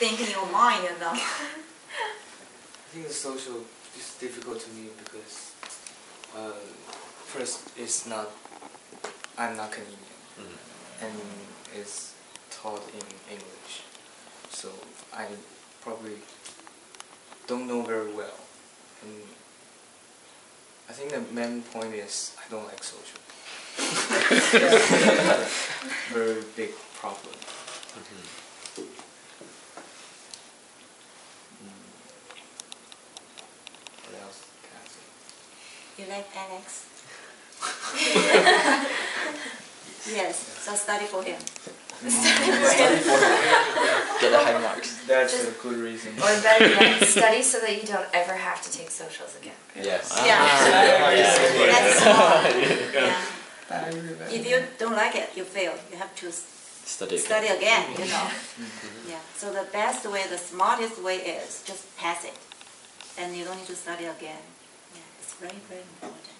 think in your mind, you know. I think the social is difficult to me because first I'm not Canadian, and it's taught in English, so I probably don't know very well, and I think the main point is I don't like social. Very big problem. What else can I say? You like Alex? Yes, so study for him. Study for him. Get a high marks. That's a good reason. Or better yet, study so that you don't ever have to take socials again. Yes. Yeah. That's smart. Yeah. I remember. If you don't like it, you fail. You have to Study again, you know. Yeah. So the best way, the smartest way is just pass it. And you don't need to study again. Yeah, it's very, very important.